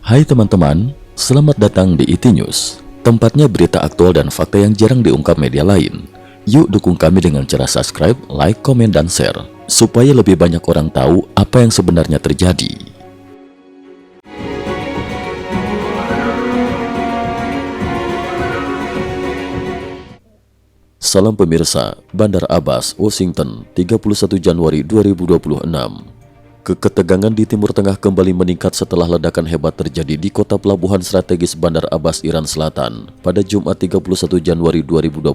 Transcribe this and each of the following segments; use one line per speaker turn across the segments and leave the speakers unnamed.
Hai teman-teman, selamat datang di IT News, tempatnya berita aktual dan fakta yang jarang diungkap media lain. Yuk dukung kami dengan cara subscribe, like, komen, dan share, supaya lebih banyak orang tahu apa yang sebenarnya terjadi. Salam pemirsa, Bandar Abbas, Washington, 31 Januari 2026. Ketegangan di Timur Tengah kembali meningkat setelah ledakan hebat terjadi di kota pelabuhan strategis Bandar Abbas, Iran Selatan pada Jumat 31 Januari 2026.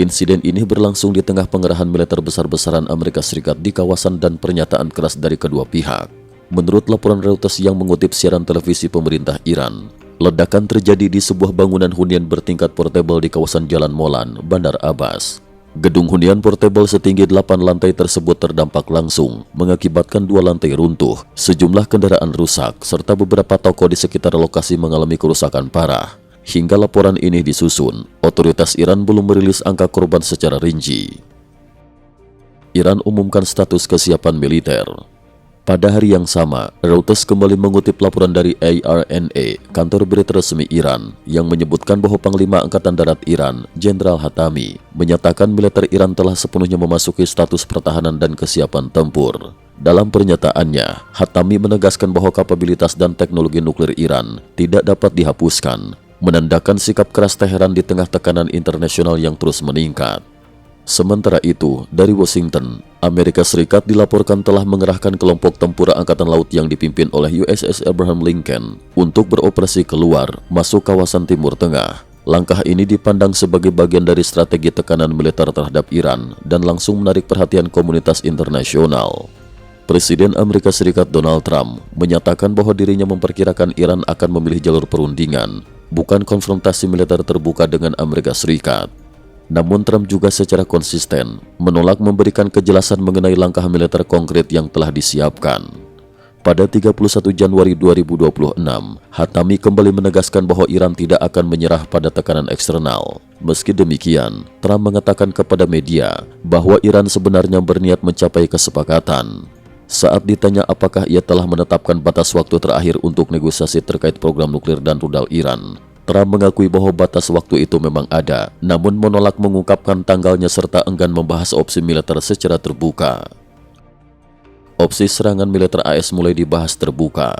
Insiden ini berlangsung di tengah pengerahan militer besar-besaran Amerika Serikat di kawasan dan pernyataan keras dari kedua pihak. Menurut laporan Reuters yang mengutip siaran televisi pemerintah Iran, ledakan terjadi di sebuah bangunan hunian bertingkat portable di kawasan Jalan Molan, Bandar Abbas. Gedung hunian portable setinggi 8 lantai tersebut terdampak langsung, mengakibatkan 2 lantai runtuh, sejumlah kendaraan rusak, serta beberapa toko di sekitar lokasi mengalami kerusakan parah. Hingga laporan ini disusun, otoritas Iran belum merilis angka korban secara rinci. Iran umumkan status kesiapan militer. Pada hari yang sama, Reuters kembali mengutip laporan dari ARNA, kantor berita resmi Iran, yang menyebutkan bahwa Panglima Angkatan Darat Iran, Jenderal Hatami, menyatakan militer Iran telah sepenuhnya memasuki status pertahanan dan kesiapan tempur. Dalam pernyataannya, Hatami menegaskan bahwa kapabilitas dan teknologi nuklir Iran tidak dapat dihapuskan, menandakan sikap keras Teheran di tengah tekanan internasional yang terus meningkat. Sementara itu, dari Washington, Amerika Serikat dilaporkan telah mengerahkan kelompok tempur angkatan laut yang dipimpin oleh USS Abraham Lincoln untuk beroperasi keluar masuk kawasan Timur Tengah. Langkah ini dipandang sebagai bagian dari strategi tekanan militer terhadap Iran dan langsung menarik perhatian komunitas internasional. Presiden Amerika Serikat Donald Trump menyatakan bahwa dirinya memperkirakan Iran akan memilih jalur perundingan, bukan konfrontasi militer terbuka dengan Amerika Serikat. Namun Trump juga secara konsisten menolak memberikan kejelasan mengenai langkah militer konkret yang telah disiapkan. Pada 31 Januari 2026, Hatami kembali menegaskan bahwa Iran tidak akan menyerah pada tekanan eksternal. Meski demikian, Trump mengatakan kepada media bahwa Iran sebenarnya berniat mencapai kesepakatan. Saat ditanya apakah ia telah menetapkan batas waktu terakhir untuk negosiasi terkait program nuklir dan rudal Iran, Trump mengakui bahwa batas waktu itu memang ada, namun menolak mengungkapkan tanggalnya serta enggan membahas opsi militer secara terbuka. Opsi serangan militer AS mulai dibahas terbuka.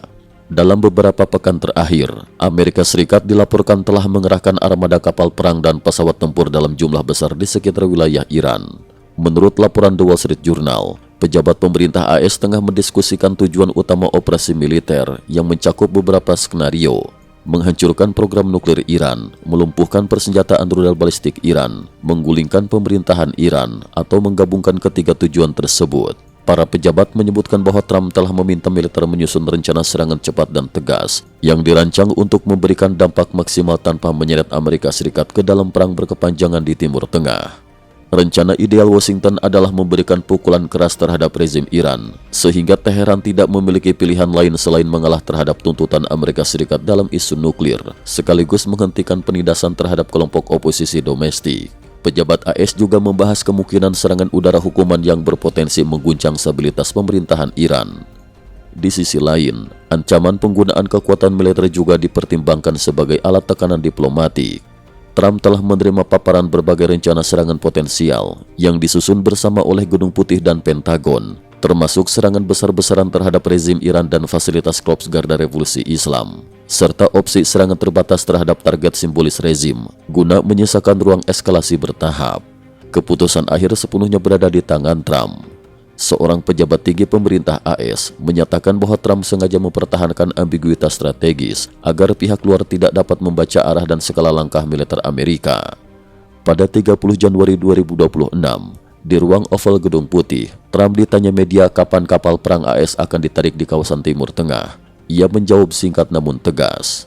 Dalam beberapa pekan terakhir, Amerika Serikat dilaporkan telah mengerahkan armada kapal perang dan pesawat tempur dalam jumlah besar di sekitar wilayah Iran. Menurut laporan The Wall Street Journal, pejabat pemerintah AS tengah mendiskusikan tujuan utama operasi militer yang mencakup beberapa skenario: menghancurkan program nuklir Iran, melumpuhkan persenjataan rudal balistik Iran, menggulingkan pemerintahan Iran, atau menggabungkan ketiga tujuan tersebut. Para pejabat menyebutkan bahwa Trump telah meminta militer menyusun rencana serangan cepat dan tegas yang dirancang untuk memberikan dampak maksimal tanpa menyeret Amerika Serikat ke dalam perang berkepanjangan di Timur Tengah. Rencana ideal Washington adalah memberikan pukulan keras terhadap rezim Iran, sehingga Teheran tidak memiliki pilihan lain selain mengalah terhadap tuntutan Amerika Serikat dalam isu nuklir, sekaligus menghentikan penindasan terhadap kelompok oposisi domestik. Pejabat AS juga membahas kemungkinan serangan udara hukuman yang berpotensi mengguncang stabilitas pemerintahan Iran. Di sisi lain, ancaman penggunaan kekuatan militer juga dipertimbangkan sebagai alat tekanan diplomatik. Trump telah menerima paparan berbagai rencana serangan potensial yang disusun bersama oleh Gedung Putih dan Pentagon, termasuk serangan besar-besaran terhadap rezim Iran dan fasilitas Korps Garda Revolusi Islam, serta opsi serangan terbatas terhadap target simbolis rezim guna menyisakan ruang eskalasi bertahap. Keputusan akhir sepenuhnya berada di tangan Trump. Seorang pejabat tinggi pemerintah AS menyatakan bahwa Trump sengaja mempertahankan ambiguitas strategis agar pihak luar tidak dapat membaca arah dan skala langkah militer Amerika. Pada 30 Januari 2026, di ruang oval Gedung Putih, Trump ditanya media kapan kapal perang AS akan ditarik di kawasan Timur Tengah. Ia menjawab singkat namun tegas,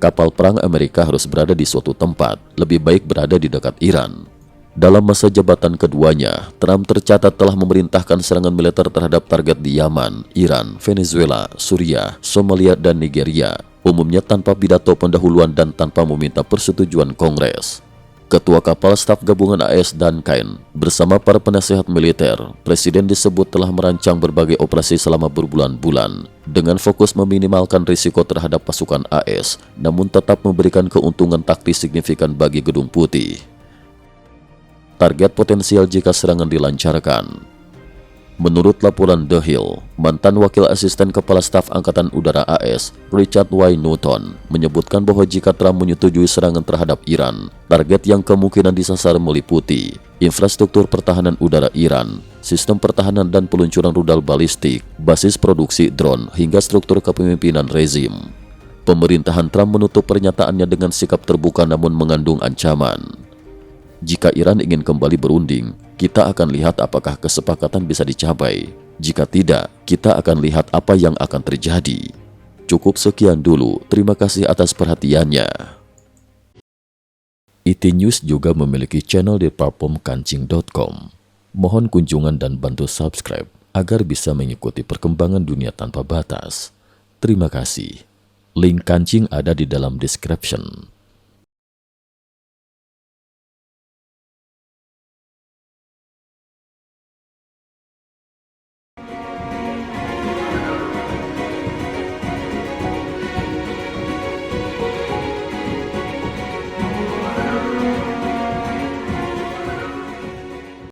kapal perang Amerika harus berada di suatu tempat, lebih baik berada di dekat Iran. Dalam masa jabatan keduanya, Trump tercatat telah memerintahkan serangan militer terhadap target di Yaman, Iran, Venezuela, Suriah, Somalia, dan Nigeria, umumnya tanpa pidato pendahuluan dan tanpa meminta persetujuan Kongres. Ketua Kapal Staf Gabungan AS Dan Cain bersama para penasehat militer, Presiden disebut telah merancang berbagai operasi selama berbulan-bulan dengan fokus meminimalkan risiko terhadap pasukan AS, namun tetap memberikan keuntungan taktis signifikan bagi Gedung Putih. Target potensial jika serangan dilancarkan. Menurut laporan The Hill, mantan wakil asisten kepala staf Angkatan Udara AS, Richard Y. Newton, menyebutkan bahwa jika Trump menyetujui serangan terhadap Iran, target yang kemungkinan disasar meliputi infrastruktur pertahanan udara Iran, sistem pertahanan dan peluncuran rudal balistik, basis produksi drone, hingga struktur kepemimpinan rezim. Pemerintahan Trump menutup pernyataannya dengan sikap terbuka namun mengandung ancaman. Jika Iran ingin kembali berunding, kita akan lihat apakah kesepakatan bisa dicapai. Jika tidak, kita akan lihat apa yang akan terjadi. Cukup sekian dulu, terima kasih atas perhatiannya. IT News juga memiliki channel di platform kancing.com. Mohon kunjungan dan bantu subscribe agar bisa mengikuti perkembangan dunia tanpa batas. Terima kasih. Link kancing ada di dalam description.